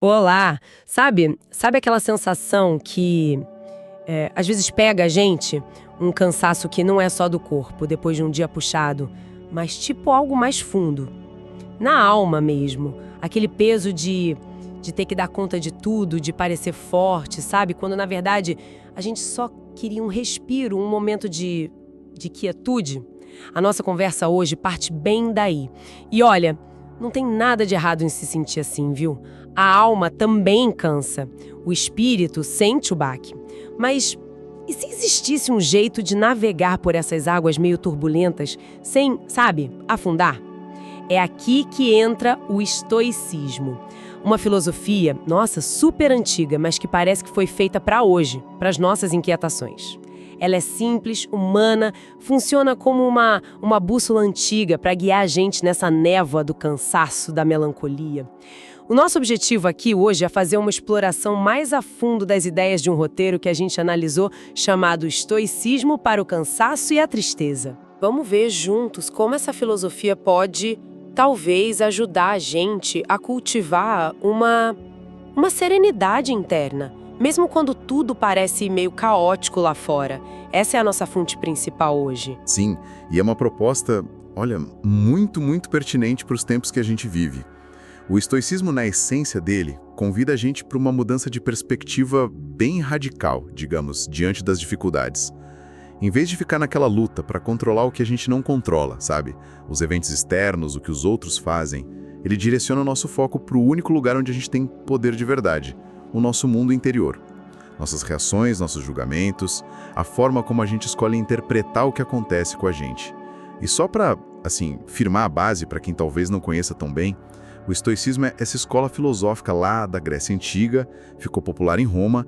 Olá! Sabe aquela sensação que às vezes pega a gente? Um cansaço que não é só do corpo, depois de um dia puxado, mas tipo algo mais fundo, na alma mesmo. Aquele peso de ter que dar conta de tudo, de parecer forte, sabe? Quando na verdade a gente só queria um respiro, um momento de quietude. A nossa conversa hoje parte bem daí. E olha, não tem nada de errado em se sentir assim, viu? A alma também cansa. O espírito sente o baque. Mas e se existisse um jeito de navegar por essas águas meio turbulentas sem, sabe, afundar? É aqui que entra o estoicismo. Uma filosofia, nossa, super antiga, mas que parece que foi feita para hoje, para as nossas inquietações. Ela é simples, humana, funciona como uma bússola antiga para guiar a gente nessa névoa do cansaço, da melancolia. O nosso objetivo aqui hoje é fazer uma exploração mais a fundo das ideias de um roteiro que a gente analisou chamado Estoicismo para o Cansaço e a Tristeza. Vamos ver juntos como essa filosofia pode, talvez, ajudar a gente a cultivar uma serenidade interna, mesmo quando tudo parece meio caótico lá fora. Essa é a nossa fonte principal hoje. Sim, e é uma proposta, olha, muito pertinente para os tempos que a gente vive. O estoicismo, na essência dele, convida a gente para uma mudança de perspectiva bem radical, digamos, diante das dificuldades. Em vez de ficar naquela luta para controlar o que a gente não controla, sabe? Os eventos externos, o que os outros fazem, ele direciona o nosso foco para o único lugar onde a gente tem poder de verdade, o nosso mundo interior. Nossas reações, nossos julgamentos, a forma como a gente escolhe interpretar o que acontece com a gente. E só para, firmar a base para quem talvez não conheça tão bem, o estoicismo é essa escola filosófica lá da Grécia Antiga, ficou popular em Roma.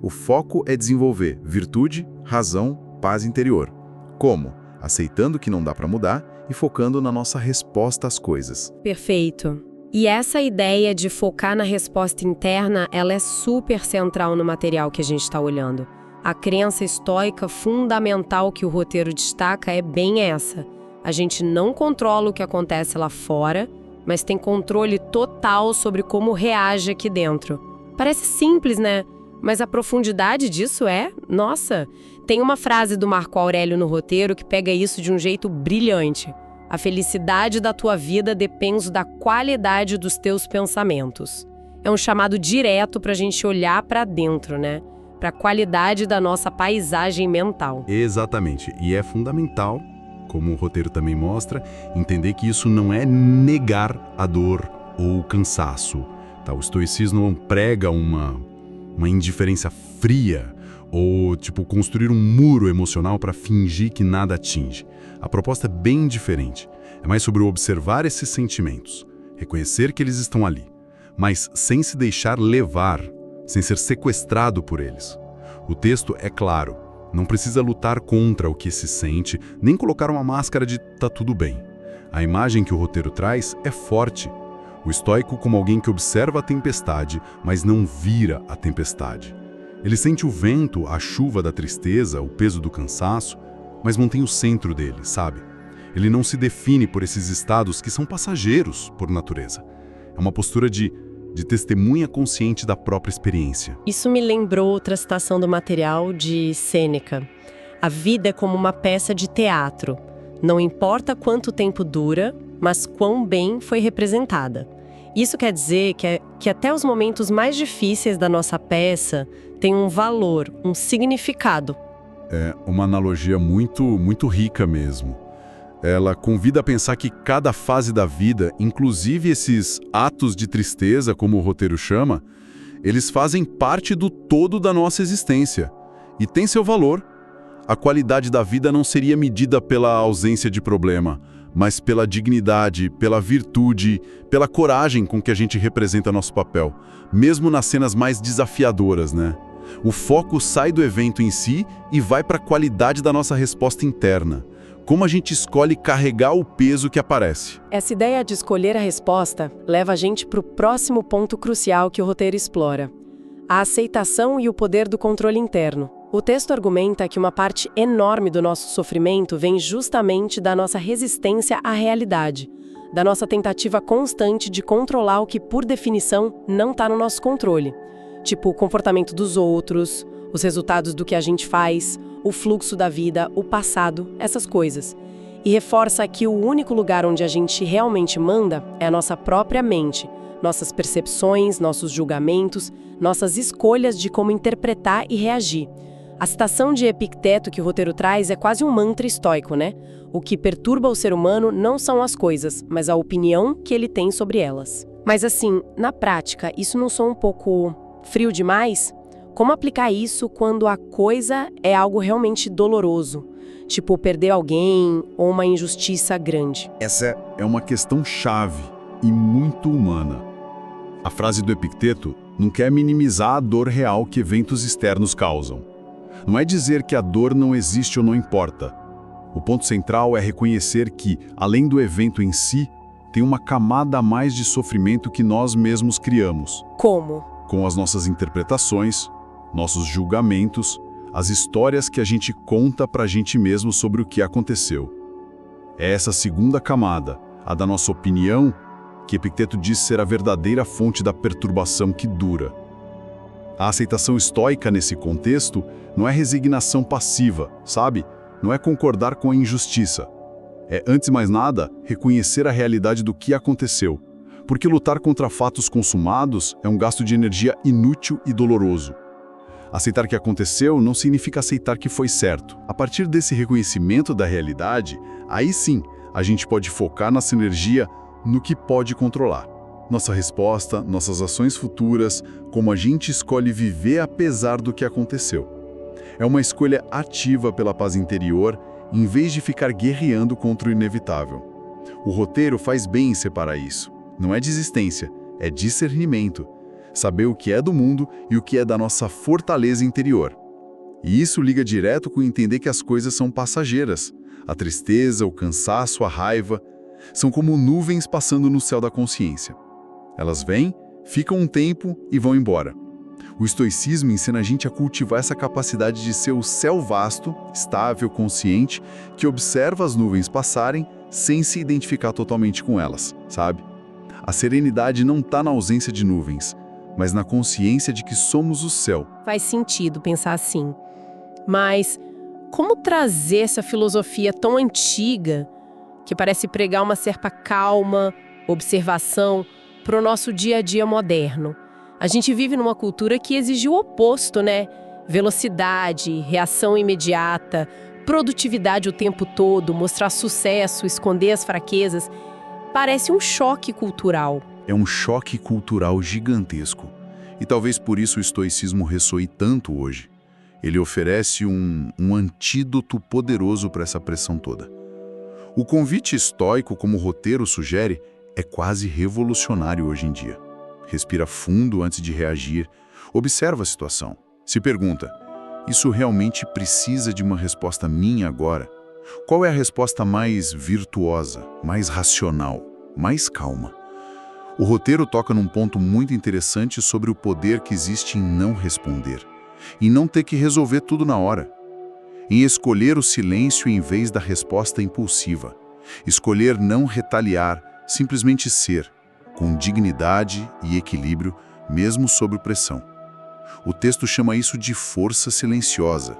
O foco é desenvolver virtude, razão, paz interior. Como? Aceitando que não dá para mudar e focando na nossa resposta às coisas. Perfeito. E essa ideia de focar na resposta interna, ela é super central no material que a gente está olhando. A crença estoica fundamental que o roteiro destaca é bem essa. A gente não controla o que acontece lá fora, mas tem controle total sobre como reage aqui dentro. Parece simples, né? Mas a profundidade disso nossa, tem uma frase do Marco Aurélio no roteiro que pega isso de um jeito brilhante. A felicidade da tua vida depende da qualidade dos teus pensamentos. É um chamado direto para a gente olhar para dentro, né? Para a qualidade da nossa paisagem mental. Exatamente. E é fundamental, como o roteiro também mostra, entender que isso não é negar a dor ou o cansaço. Tá? O estoicismo não prega uma indiferença fria ou, construir um muro emocional para fingir que nada atinge. A proposta é bem diferente. É mais sobre observar esses sentimentos, reconhecer que eles estão ali, mas sem se deixar levar, sem ser sequestrado por eles. O texto é claro, não precisa lutar contra o que se sente, nem colocar uma máscara de tá tudo bem. A imagem que o roteiro traz é forte. O estoico como alguém que observa a tempestade, mas não vira a tempestade. Ele sente o vento, a chuva da tristeza, o peso do cansaço, mas mantém o centro dele, sabe? Ele não se define por esses estados que são passageiros por natureza. É uma postura de testemunha consciente da própria experiência. Isso me lembrou outra citação do material de Sêneca. A vida é como uma peça de teatro. Não importa quanto tempo dura, mas quão bem foi representada. Isso quer dizer que até os momentos mais difíceis da nossa peça têm um valor, um significado. É uma analogia muito rica mesmo. Ela convida a pensar que cada fase da vida, inclusive esses atos de tristeza, como o roteiro chama, eles fazem parte do todo da nossa existência e tem seu valor. A qualidade da vida não seria medida pela ausência de problema, mas pela dignidade, pela virtude, pela coragem com que a gente representa nosso papel, mesmo nas cenas mais desafiadoras, né? O foco sai do evento em si e vai para a qualidade da nossa resposta interna. Como a gente escolhe carregar o peso que aparece. Essa ideia de escolher a resposta leva a gente para o próximo ponto crucial que o roteiro explora: a aceitação e o poder do controle interno. O texto argumenta que uma parte enorme do nosso sofrimento vem justamente da nossa resistência à realidade. da nossa tentativa constante de controlar o que, por definição, não está no nosso controle. Tipo, o comportamento dos outros, os resultados do que a gente faz, o fluxo da vida, o passado, essas coisas. E reforça que o único lugar onde a gente realmente manda é a nossa própria mente, nossas percepções, nossos julgamentos, nossas escolhas de como interpretar e reagir. A citação de Epicteto que o roteiro traz é quase um mantra estoico, né? O que perturba o ser humano não são as coisas, mas a opinião que ele tem sobre elas. Mas assim, na prática, isso não soa um pouco frio demais? Como aplicar isso quando a coisa é algo realmente doloroso? Tipo, perder alguém ou uma injustiça grande. Essa é uma questão chave e muito humana. A frase do Epicteto não quer minimizar a dor real que eventos externos causam. Não é dizer que a dor não existe ou não importa. O ponto central é reconhecer que, além do evento em si, tem uma camada a mais de sofrimento que nós mesmos criamos. Como? Com as nossas interpretações, nossos julgamentos, as histórias que a gente conta pra gente mesmo sobre o que aconteceu. É essa segunda camada, a da nossa opinião, que Epicteto diz ser a verdadeira fonte da perturbação que dura. A aceitação estoica nesse contexto não é resignação passiva, sabe? Não é concordar com a injustiça. É, antes de mais nada, reconhecer a realidade do que aconteceu. Porque lutar contra fatos consumados é um gasto de energia inútil e doloroso. Aceitar que aconteceu não significa aceitar que foi certo. A partir desse reconhecimento da realidade, aí sim, a gente pode focar nossa energia no que pode controlar. Nossa resposta, nossas ações futuras, como a gente escolhe viver apesar do que aconteceu. É uma escolha ativa pela paz interior, em vez de ficar guerreando contra o inevitável. O roteiro faz bem em separar isso. Não é desistência, é discernimento. Saber o que é do mundo e o que é da nossa fortaleza interior. E isso liga direto com entender que as coisas são passageiras. A tristeza, o cansaço, a raiva, são como nuvens passando no céu da consciência. Elas vêm, ficam um tempo e vão embora. O estoicismo ensina a gente a cultivar essa capacidade de ser o céu vasto, estável, consciente, que observa as nuvens passarem sem se identificar totalmente com elas, sabe? A serenidade não está na ausência de nuvens, mas na consciência de que somos o céu. Faz sentido pensar assim. Mas como trazer essa filosofia tão antiga, que parece pregar uma certa calma, observação, para o nosso dia a dia moderno? A gente vive numa cultura que exige o oposto, né? Velocidade, reação imediata, produtividade o tempo todo, mostrar sucesso, esconder as fraquezas. Parece um choque cultural. É um choque cultural gigantesco. E talvez por isso o estoicismo ressoe tanto hoje. Ele oferece um antídoto poderoso para essa pressão toda. O convite estoico, como o roteiro sugere, é quase revolucionário hoje em dia. Respira fundo antes de reagir, observa a situação, se pergunta: isso realmente precisa de uma resposta minha agora? Qual é a resposta mais virtuosa, mais racional, mais calma? O roteiro toca num ponto muito interessante sobre o poder que existe em não responder, em não ter que resolver tudo na hora, em escolher o silêncio em vez da resposta impulsiva, escolher não retaliar, simplesmente ser, com dignidade e equilíbrio, mesmo sob pressão. O texto chama isso de força silenciosa.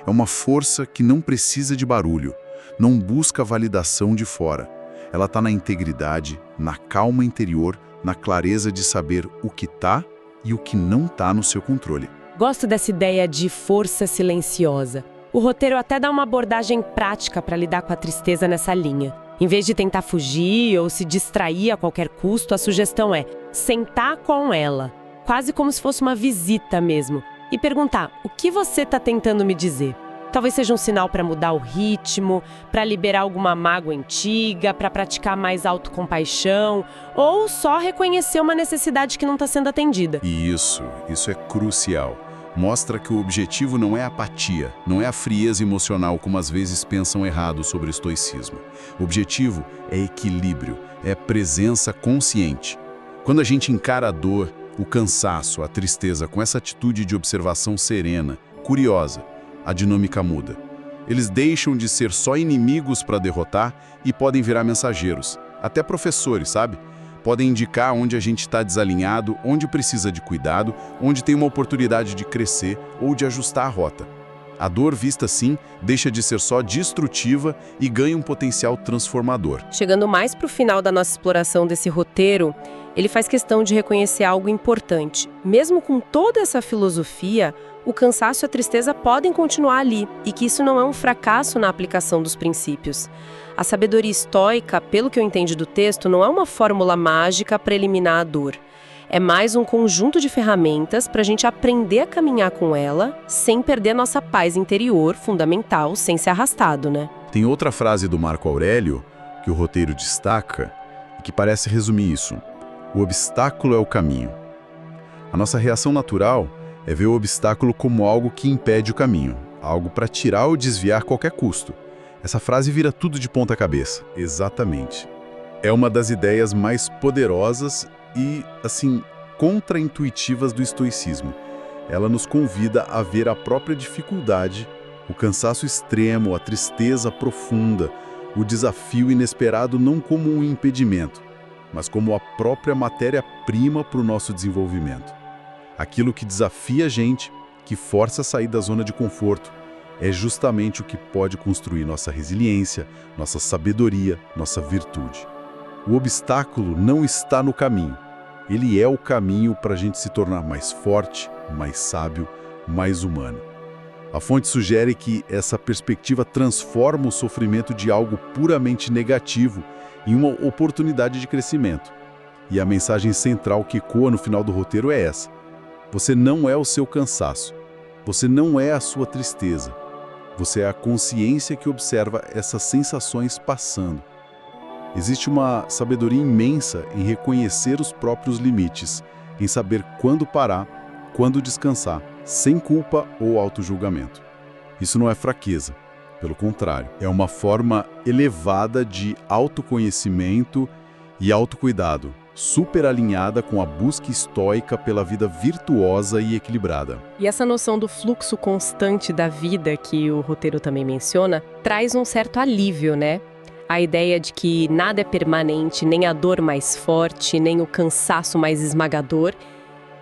É uma força que não precisa de barulho, não busca validação de fora. Ela está na integridade, na calma interior, na clareza de saber o que está e o que não está no seu controle. Gosto dessa ideia de força silenciosa. O roteiro até dá uma abordagem prática para lidar com a tristeza nessa linha. Em vez de tentar fugir ou se distrair a qualquer custo, a sugestão é sentar com ela, quase como se fosse uma visita mesmo, e perguntar: o que você está tentando me dizer? Talvez seja um sinal para mudar o ritmo, para liberar alguma mágoa antiga, para praticar mais autocompaixão, ou só reconhecer uma necessidade que não está sendo atendida. E isso é crucial. Mostra que o objetivo não é apatia, não é a frieza emocional como às vezes pensam errado sobre o estoicismo. O objetivo é equilíbrio, é presença consciente. Quando a gente encara a dor, o cansaço, a tristeza com essa atitude de observação serena, curiosa, a dinâmica muda. Eles deixam de ser só inimigos para derrotar e podem virar mensageiros, Até professores, sabe? Podem indicar onde a gente está desalinhado, onde precisa de cuidado, onde tem uma oportunidade de crescer ou de ajustar a rota. A dor vista assim deixa de ser só destrutiva e ganha um potencial transformador. Chegando mais para o final da nossa exploração desse roteiro, ele faz questão de reconhecer algo importante. Mesmo com toda essa filosofia, o cansaço e a tristeza podem continuar ali, e que isso não é um fracasso na aplicação dos princípios. A sabedoria estoica, pelo que eu entendi do texto, não é uma fórmula mágica para eliminar a dor. É mais um conjunto de ferramentas para a gente aprender a caminhar com ela, sem perder nossa paz interior, fundamental, sem ser arrastado, né? Tem outra frase do Marco Aurélio, que o roteiro destaca, e que parece resumir isso. O obstáculo é o caminho. A nossa reação natural é ver o obstáculo como algo que impede o caminho, algo para tirar ou desviar a qualquer custo. Essa frase vira tudo de ponta cabeça. Exatamente. É uma das ideias mais poderosas e, assim, contraintuitivas do estoicismo. Ela nos convida a ver a própria dificuldade, o cansaço extremo, a tristeza profunda, o desafio inesperado não como um impedimento, mas como a própria matéria-prima para o nosso desenvolvimento. Aquilo que desafia a gente, que força a sair da zona de conforto, é justamente o que pode construir nossa resiliência, nossa sabedoria, nossa virtude. O obstáculo não está no caminho. Ele é o caminho para a gente se tornar mais forte, mais sábio, mais humano. A fonte sugere que essa perspectiva transforma o sofrimento de algo puramente negativo em uma oportunidade de crescimento. E a mensagem central que ecoa no final do roteiro é essa. Você não é o seu cansaço. Você não é a sua tristeza. Você é a consciência que observa essas sensações passando. Existe uma sabedoria imensa em reconhecer os próprios limites, em saber quando parar, quando descansar, sem culpa ou autojulgamento. Isso não é fraqueza, pelo contrário, é uma forma elevada de autoconhecimento e autocuidado, super alinhada com a busca estoica pela vida virtuosa e equilibrada. E essa noção do fluxo constante da vida, que o roteiro também menciona, traz um certo alívio, né? A ideia de que nada é permanente, nem a dor mais forte, nem o cansaço mais esmagador.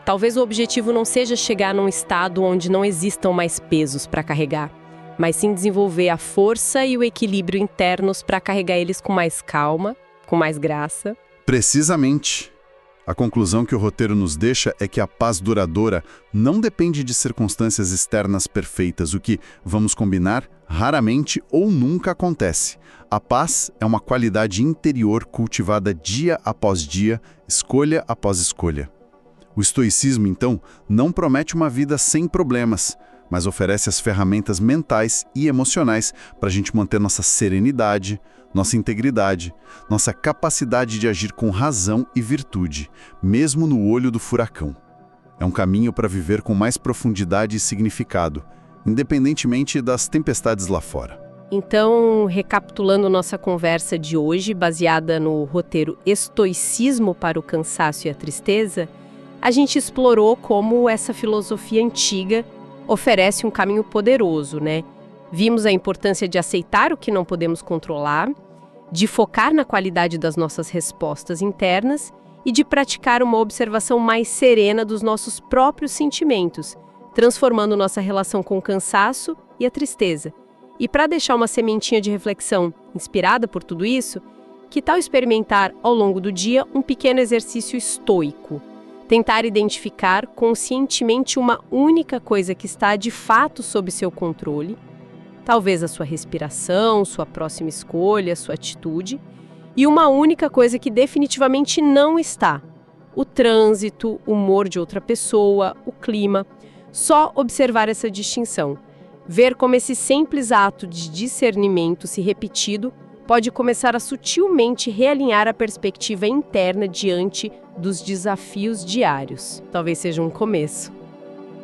Talvez o objetivo não seja chegar num estado onde não existam mais pesos para carregar, mas sim desenvolver a força e o equilíbrio internos para carregar eles com mais calma, com mais graça. Precisamente. A conclusão que o roteiro nos deixa é que a paz duradoura não depende de circunstâncias externas perfeitas, o que, vamos combinar, raramente ou nunca acontece. A paz é uma qualidade interior cultivada dia após dia, escolha após escolha. O estoicismo, então, não promete uma vida sem problemas, mas oferece as ferramentas mentais e emocionais para a gente manter nossa serenidade, nossa integridade, nossa capacidade de agir com razão e virtude, mesmo no olho do furacão. É um caminho para viver com mais profundidade e significado, independentemente das tempestades lá fora. Então, recapitulando nossa conversa de hoje, baseada no roteiro Estoicismo para o Cansaço e a Tristeza, a gente explorou como essa filosofia antiga oferece um caminho poderoso, né? Vimos a importância de aceitar o que não podemos controlar, de focar na qualidade das nossas respostas internas e de praticar uma observação mais serena dos nossos próprios sentimentos, transformando nossa relação com o cansaço e a tristeza. E para deixar uma sementinha de reflexão inspirada por tudo isso, que tal experimentar ao longo do dia um pequeno exercício estoico? Tentar identificar conscientemente uma única coisa que está de fato sob seu controle, talvez a sua respiração, sua próxima escolha, sua atitude, e uma única coisa que definitivamente não está: o trânsito, o humor de outra pessoa, o clima. Só observar essa distinção. Ver como esse simples ato de discernimento, se repetido, pode começar a sutilmente realinhar a perspectiva interna diante dos desafios diários. Talvez seja um começo.